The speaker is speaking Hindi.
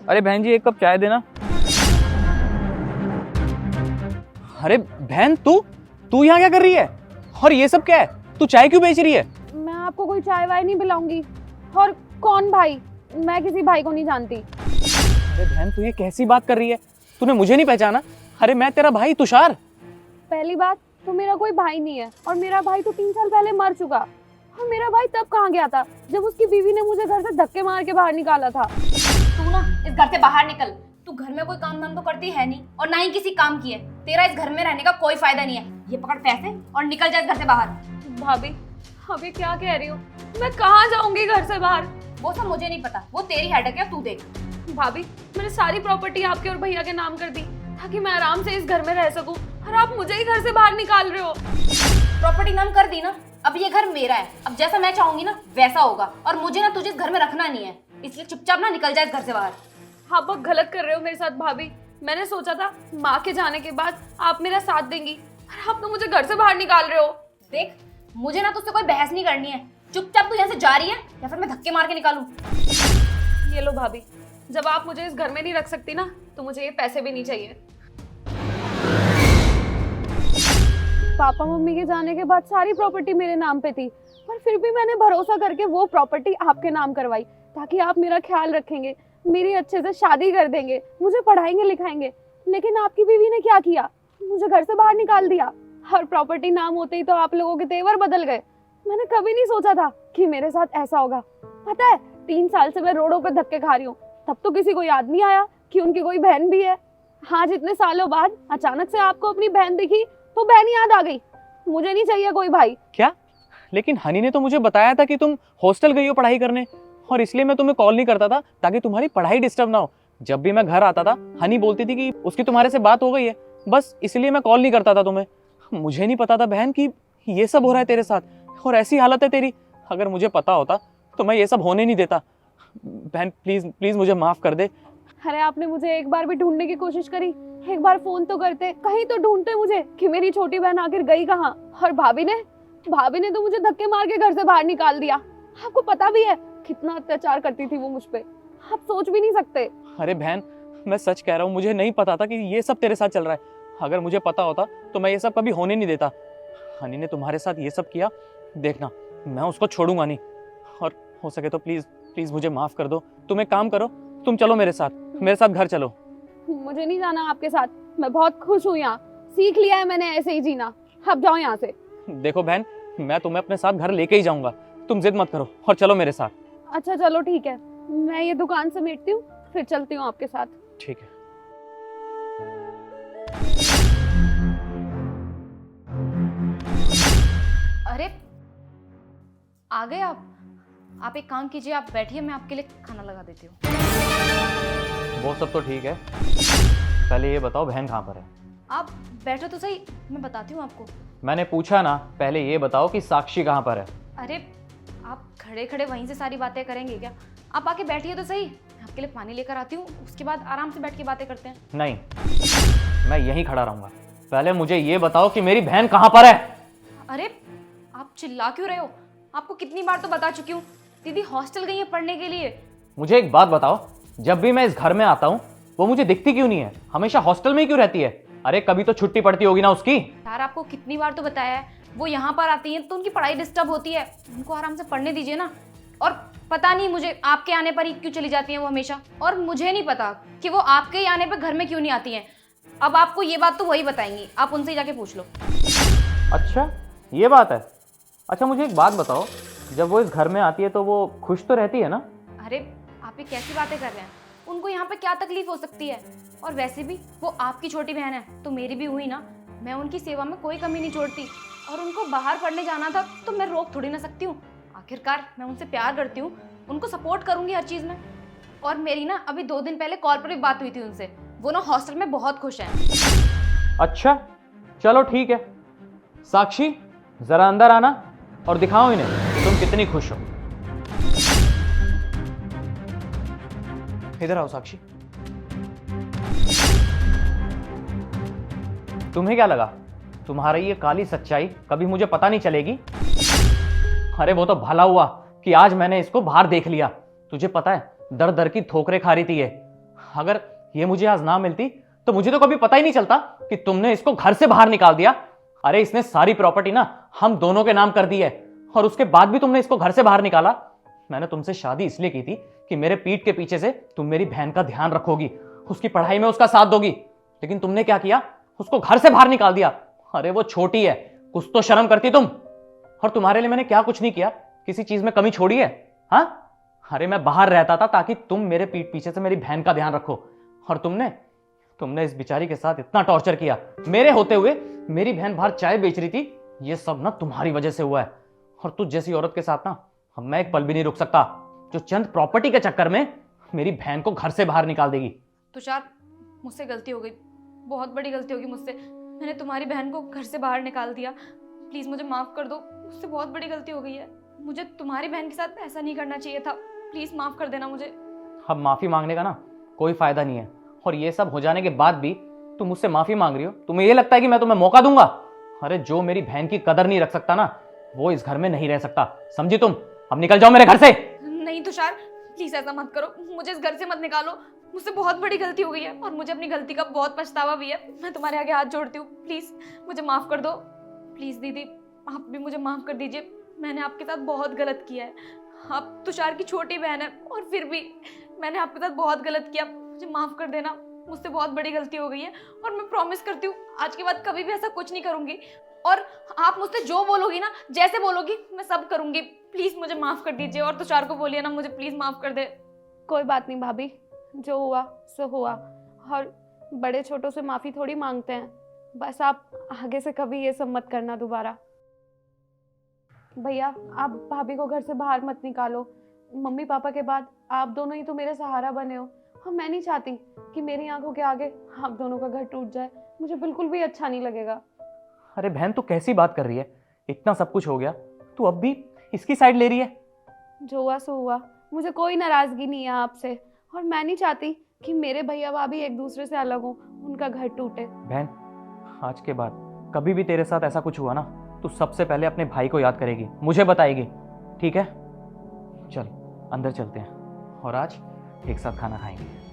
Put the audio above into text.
अरे बहन जी, एक कप चाय देना। अरे बहन, तू यहाँ क्या कर रही है? और ये सब क्या है? तू चाय क्यों बेच रही है? मैं आपको कोई चाय वाय नहीं पिलाऊंगी। और कौन भाई? मैं किसी भाई को नहीं जानती। अरे बहन, तू ये कैसी बात कर रही है? तूने मुझे नहीं पहचाना? अरे मैं तेरा भाई तुषार। पहली बात तो मेरा कोई भाई नहीं है, और मेरा भाई तो 3 साल पहले मर चुका। और मेरा भाई तब कहाँ गया था जब उसकी बीवी ने मुझे घर से धक्के मार के बाहर निकाला था। तू ना इस घर से बाहर निकल। तू घर में कोई काम धाम तो करती है नहीं और ना ही किसी काम की है। तेरा इस घर में रहने का कोई फायदा नहीं है। ये पकड़ पैसे और निकल जा इस घर से बाहर। भाभी, अभी क्या कह रही हो? मैं कहाँ जाऊंगी घर से बाहर? वो सब मुझे नहीं पता, वो तेरी हेडेक है, तू देख। भाभी, मैंने सारी प्रॉपर्टी आपके और भैया के नाम कर दी ताकि मैं आराम से इस घर में रह सकूं, और आप मुझे ही घर से बाहर निकाल रहे हो। प्रॉपर्टी नाम कर दी ना, अब ये घर मेरा है। अब जैसा मैं चाहूंगी ना वैसा होगा, और मुझे ना तुझे इस घर में रखना नहीं है। इसलिए चुपचाप ना निकल जाए इस घर से बाहर। आप बहुत गलत कर रहे हो मेरे साथ भाभी। मैंने सोचा था माँ के जाने के बाद आप मेरा साथ देंगी, और आप तो मुझे घर से बाहर निकाल रहे हो। देख, मुझे ना तुझसे कोई बहस नहीं करनी है। चुपचाप तू यहाँ से जा रही है या फिर मैं धक्के मार के निकालूं। ये लो भाभी, जब आप मुझे इस घर में नहीं रख सकती ना, तो मुझे ये पैसे भी नहीं चाहिए। पापा मम्मी के जाने के बाद सारी प्रॉपर्टी मेरे नाम पे थी, पर फिर भी मैंने भरोसा करके वो प्रॉपर्टी आपके नाम करवाई ताकि आप मेरा ख्याल रखेंगे, मेरी अच्छे से शादी कर देंगे, मुझे पढ़ाएंगे लिखाएंगे। लेकिन आपकी बीवी ने क्या किया? मुझे घर से बाहर निकाल दिया। हर प्रॉपर्टी नाम होते ही तो आप लोगों के तेवर बदल गए। मैंने कभी नहीं सोचा था कि मेरे साथ ऐसा होगा। पता है, 3 साल से मैं रोडों पर धक्के खा रही हूँ, तब तो किसी को याद नहीं आया कि उनकी कोई बहन भी है। हाँ, जितने सालों बाद अचानक से आपको अपनी बहन दिखी तो बहन याद आ गई। मुझे नहीं चाहिए कोई भाई। क्या? लेकिन हनी ने तो मुझे बताया था कि तुम हॉस्टल गई हो पढ़ाई करने, और इसलिए मैं तुम्हें कॉल नहीं करता था ताकि तुम्हारी पढ़ाई डिस्टर्ब ना हो। जब भी मैं घर आता था, हनी बोलती थी कि उसकी तुम्हारे से बात हो गई है, बस इसलिए मैं कॉल नहीं करता था तुम्हें। मुझे नहीं पता था बहन कि ये सब हो रहा है तेरे साथ, और ऐसी हालत है तेरी। अगर मुझे पता होता तो मैं ये सब होने नहीं देता। बहन प्लीज प्लीज मुझे माफ कर दे। अरे आपने मुझे एक बार भी ढूंढने की कोशिश करी? एक बार फोन तो करते, कहीं तो ढूंढते मुझे कि मेरी छोटी बहन आखिर गई कहाँ। और भाभी ने तो मुझे धक्के मार के घर से बाहर निकाल दिया। आपको पता भी है कितना अत्याचार करती थी वो मुझ पे, आप सोच भी नहीं सकते। अरे बहन, मैं सच कह रहा हूँ, मुझे नहीं पता था कि ये सब तेरे साथ चल रहा है। अगर मुझे पता होता तो मैं ये सब कभी होने नहीं देता। हनी ने तुम्हारे साथ ये सब किया, देखना मैं उसको छोड़ूंगा नहीं। और हो सके तो प्लीज प्लीज मुझे माफ कर दो। तुम एक काम करो, तुम चलो मेरे साथ घर चलो। मुझे नहीं जाना आपके साथ, मैं बहुत खुश हूँ यहाँ। सीख लिया है मैंने ऐसे ही जीना। आप जाओ यहाँ से। देखो बहन, मैं तुम्हें अपने साथ घर लेके ही जाऊंगा, तुम जिद मत करो और चलो मेरे साथ। अच्छा चलो ठीक है, मैं ये दुकान समेटती हूँ, फिर चलती हूँ आपके साथ। ठीक है। अरे आ गए आप एक काम कीजिए, आप बैठिए, मैं आपके लिए खाना लगा देती हूँ। वो सब तो ठीक है, पहले ये बताओ बहन कहाँ पर है? आप बैठो तो सही, मैं बताती हूँ आपको। मैंने पूछा ना, पहले ये बताओ कि साक्षी कहाँ पर है? अरे आप खड़े खड़े वहीं से सारी बातें करेंगे क्या? आप आके बैठिए तो सही, मैं आपके लिए पानी लेकर आती हूँ, उसके बाद आराम से बैठ के बातें करते हैं। नहीं, मैं यहीं खड़ा रहूंगा। पहले मुझे ये बताओ कि मेरी बहन कहाँ पर है? अरे आप चिल्ला क्यों रहे हो? आपको कितनी बार तो बता चुकी हूँ, दीदी हॉस्टल गई है पढ़ने के लिए। मुझे एक बात बताओ, जब भी मैं इस घर में आता हूँ वो मुझे दिखती क्यों नहीं है? हमेशा हॉस्टल में ही क्यों रहती है? अरे कभी तो छुट्टी पड़ती होगी ना उसकी। यार आपको कितनी बार तो बताया है, वो यहाँ पर आती हैं तो उनकी पढ़ाई डिस्टर्ब होती है, उनको आराम से पढ़ने दीजिए ना। और पता नहीं मुझे आपके आने पर ही क्यों चली जाती हैं वो हमेशा, और मुझे नहीं पता कि वो आपके ही आने पर घर में क्यों नहीं आती हैं। अब आपको ये बात तो वही बताएंगी, आप उनसे ही जाके पूछ लो। अच्छा ये बात है। अच्छा मुझे एक बात बताओ, जब वो इस घर में आती है तो वो खुश तो रहती है ना? अरे आप ये कैसी बातें कर रहे हैं? उनको यहाँ पे क्या तकलीफ हो सकती है? और वैसे भी वो आपकी छोटी बहन है तो मेरी भी हुई ना। मैं उनकी सेवा में कोई कमी नहीं छोड़ती, और उनको बाहर पढ़ने जाना था तो मैं रोक थोड़ी ना सकती हूँ। आखिरकार मैं उनसे प्यार करती हूँ, उनको सपोर्ट करूँगी हर चीज़ में। और मेरी ना अभी 2 दिन पहले कॉल पर भी बात हुई थी उनसे, वो ना हॉस्टल में बहुत खुश हैं। अच्छा चलो ठीक है। साक्षी जरा अंदर आना और दिखाओ इन्हें कि तुम कितनी खुश हो। इधर आओ साक्षी। तुम्हें क्या लगा तुम्हारी ये काली सच्चाई कभी मुझे पता नहीं चलेगी? अरे वो तो भला हुआ कि आज मैंने इसको बाहर देख लिया। तुझे पता है दर दर की ठोकरें खा रही थी ये। अगर ये मुझे आज ना मिलती तो मुझे तो कभी पता ही नहीं चलता कि तुमने इसको घर से बाहर निकाल दिया। अरे इसने सारी प्रॉपर्टी ना हम दोनों के नाम कर दी है, और उसके बाद भी तुमने इसको घर से बाहर निकाला। मैंने तुमसे शादी इसलिए की थी कि मेरे पीठ के पीछे से तुम मेरी बहन का ध्यान रखोगी, उसकी पढ़ाई में उसका साथ दोगी, लेकिन तुमने क्या किया, उसको घर से बाहर निकाल दिया। अरे वो छोटी है, कुछ तो शर्म करती तुम। और तुम्हारे लिए मैंने क्या कुछ नहीं किया, किसी चीज में कमी छोड़ी है? हाँ, अरे मैं बाहर रहता था ताकि तुम मेरे पीठ पीछे से मेरी बहन का ध्यान रखो, और तुमने इस बेचारी के साथ इतना टॉर्चर किया। मेरे होते हुए मेरी बहन बाहर चाय बेच रही थी, ये सब ना तुम्हारी वजह से हुआ है। और तुझ जैसी औरत के साथ ना मैं एक पल भी नहीं रुक सकता, जो चंद प्रॉपर्टी के चक्कर में मेरी बहन को घर से बाहर निकाल देगी। तुषार, मुझसे गलती हो गई, बहुत बड़ी गलती होगी मुझसे। मैंने तुम्हारी बहन को घर से बाहर निकाल दिया। प्लीज़ मुझे माफ़ कर दो, मुझसे बहुत बड़ी गलती हो गई है। मुझे तुम्हारी बहन के साथ ऐसा नहीं करना चाहिए था। प्लीज़ माफ़ कर देना मुझे। अब माफ़ी मांगने का ना कोई फ़ायदा नहीं है, और ये सब हो जाने के बाद भी तुम मुझसे माफ़ी मांग रही हो। तुम्हें ये लगता है कि मैं तुम्हें मौका दूंगा? अरे जो मेरी बहन की कदर नहीं रख सकता ना, वो इस घर में नहीं रह सकता, समझी तुम? अब निकल जाओ मेरे घर से। नहीं तुषार, प्लीज़ ऐसा मत करो, मुझे इस घर से मत निकालो। मुझसे बहुत बड़ी गलती हो गई है और मुझे अपनी गलती का बहुत पछतावा भी है। मैं तुम्हारे आगे हाथ जोड़ती हूँ, प्लीज़ मुझे माफ़ कर दो। प्लीज़ दीदी, आप भी मुझे माफ़ कर दीजिए। मैंने आपके साथ बहुत गलत किया है। आप तुषार की छोटी बहन है और फिर भी मैंने आपके साथ बहुत गलत किया। मुझे माफ़ कर देना, मुझसे बहुत बड़ी गलती हो गई है और मैं प्रॉमिस करती हूँ आज के बाद कभी भी ऐसा कुछ नहीं करूँगी। और आप मुझसे जो बोलोगी ना, जैसे बोलोगी, मैं सब करूँगी। प्लीज़ मुझे माफ़ कर दीजिए और तुषार को बोलिए ना मुझे प्लीज़ माफ़ कर दे। कोई बात नहीं भाभी, जो हुआ सो हुआ, और बड़े छोटों से माफ़ी थोड़ी मांगते हैं। बस आप आगे से कभी ये सब मत करना दोबारा। भैया, आप भाभी को घर से बाहर मत निकालो। मम्मी पापा के बाद आप दोनों ही तो मेरे सहारा बने हो, और मैं नहीं चाहती कि मेरी आंखों के आगे आप दोनों का घर टूट जाए। मुझे बिल्कुल भी अच्छा नहीं लगेगा। अरे बहन, तू कैसी बात कर रही है? इतना सब कुछ हो गया, तू अब भी इसकी साइड ले रही है? जो हुआ सो हुआ, मुझे कोई नाराज़गी नहीं है आपसे, और मैं नहीं चाहती कि मेरे भैया भाभी एक दूसरे से अलग हों, उनका घर टूटे। बहन, आज के बाद कभी भी तेरे साथ ऐसा कुछ हुआ ना, तू सबसे पहले अपने भाई को याद करेगी, मुझे बताएगी, ठीक है? चल अंदर चलते हैं और आज एक साथ खाना खाएंगे।